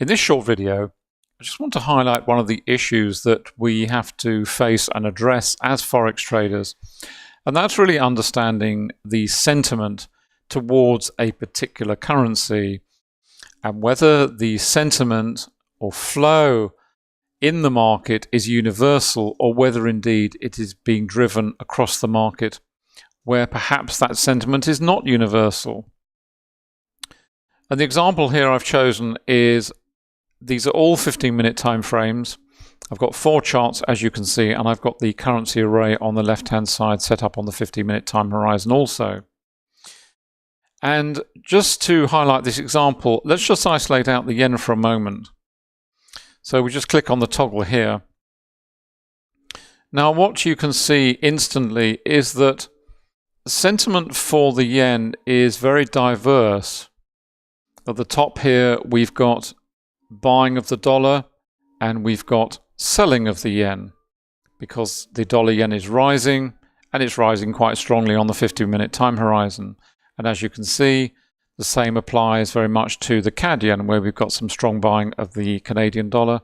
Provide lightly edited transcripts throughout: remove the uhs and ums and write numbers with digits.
In this short video, I just want to highlight one of the issues that we have to face and address as Forex traders, and that's really understanding the sentiment towards a particular currency and whether the sentiment or flow in the market is universal or whether indeed it is being driven across the market where perhaps that sentiment is not universal. And the example here I've chosen is these are all 15-minute time frames. I've got 4 charts, as you can see, and I've got the currency array on the left-hand side set up on the 15-minute time horizon also. And just to highlight this example, let's just isolate out the yen for a moment. So we just click on the toggle here. Now what you can see instantly is that sentiment for the yen is very diverse. At the top here we've got buying of the dollar and we've got selling of the yen because the dollar yen is rising, and it's rising quite strongly on the 15-minute time horizon. And as you can see, the same applies very much to the CAD yen, where we've got some strong buying of the Canadian dollar,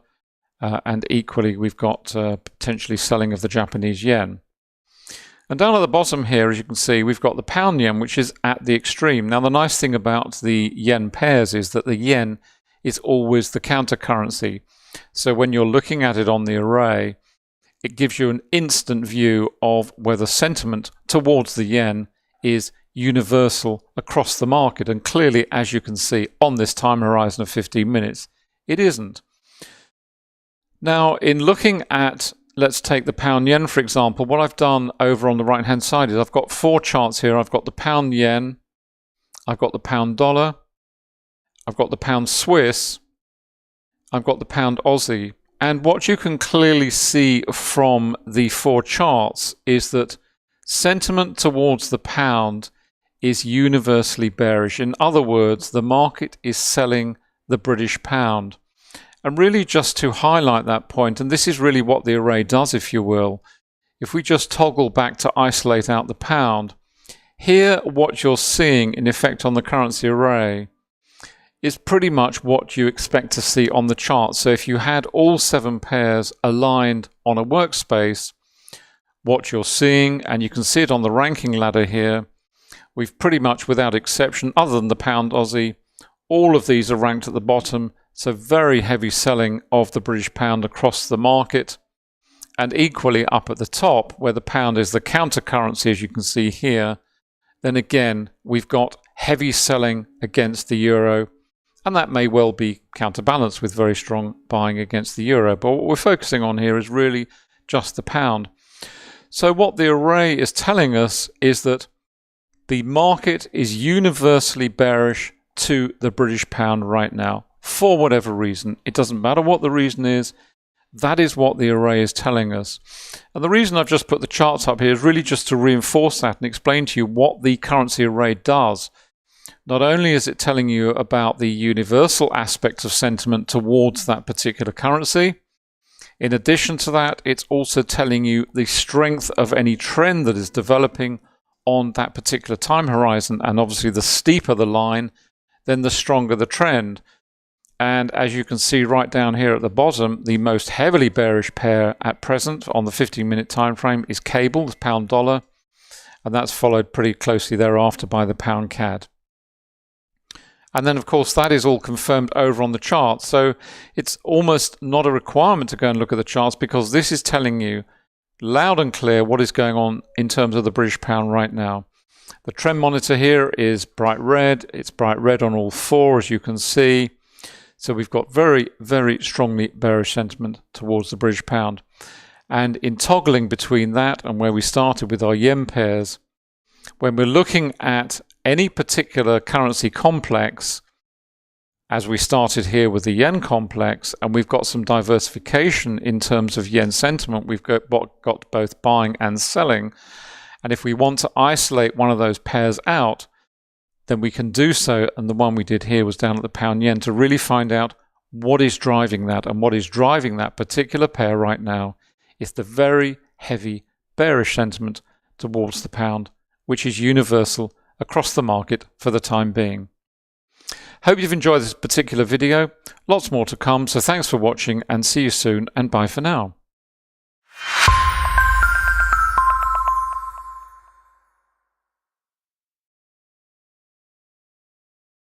and equally we've got potentially selling of the Japanese yen. And down at the bottom here, as you can see, we've got the pound yen, which is at the extreme. Now the nice thing about the yen pairs is that the yen is always the counter currency. So when you're looking at it on the array, it gives you an instant view of whether sentiment towards the yen is universal across the market. And clearly, as you can see on this time horizon of 15 minutes, it isn't. Now, in looking at, let's take the pound yen, for example, what I've done over on the right-hand side is I've got 4 charts here. I've got the pound yen, I've got the pound dollar, I've got the pound Swiss, I've got the pound Aussie, and what you can clearly see from the 4 charts is that sentiment towards the pound is universally bearish. In other words, the market is selling the British pound. And really just to highlight that point, and this is really what the array does, if you will, if we just toggle back to isolate out the pound, here what you're seeing in effect on the currency array is pretty much what you expect to see on the chart. So if you had all 7 pairs aligned on a workspace, what you're seeing, and you can see it on the ranking ladder here, we've pretty much, without exception, other than the pound Aussie, all of these are ranked at the bottom. So very heavy selling of the British pound across the market. And equally up at the top, where the pound is the counter currency, as you can see here, then again, we've got heavy selling against the euro. And that may well be counterbalanced with very strong buying against the euro. But what we're focusing on here is really just the pound. So what the array is telling us is that the market is universally bearish to the British pound right now, for whatever reason. It doesn't matter what the reason is. That is what the array is telling us. And the reason I've just put the charts up here is really just to reinforce that and explain to you what the currency array does. Not only is it telling you about the universal aspect of sentiment towards that particular currency, in addition to that, it's also telling you the strength of any trend that is developing on that particular time horizon. And obviously, the steeper the line, then the stronger the trend. And as you can see right down here at the bottom, the most heavily bearish pair at present on the 15-minute time frame is cable, the pound dollar, and that's followed pretty closely thereafter by the pound CAD. And then, of course, that is all confirmed over on the chart. So it's almost not a requirement to go and look at the charts, because this is telling you loud and clear what is going on in terms of the British pound right now. The trend monitor here is bright red. It's bright red on all 4, as you can see. So we've got very, very strongly bearish sentiment towards the British pound. And in toggling between that and where we started with our yen pairs, when we're looking at any particular currency complex, as we started here with the yen complex, and we've got some diversification in terms of yen sentiment, we've got both buying and selling. And if we want to isolate one of those pairs out, then we can do so. And the one we did here was down at the pound yen, to really find out what is driving that. And what is driving that particular pair right now is the very heavy bearish sentiment towards the pound, which is universal across the market for the time being. Hope you've enjoyed this particular video. Lots more to come, so thanks for watching and see you soon, and bye for now.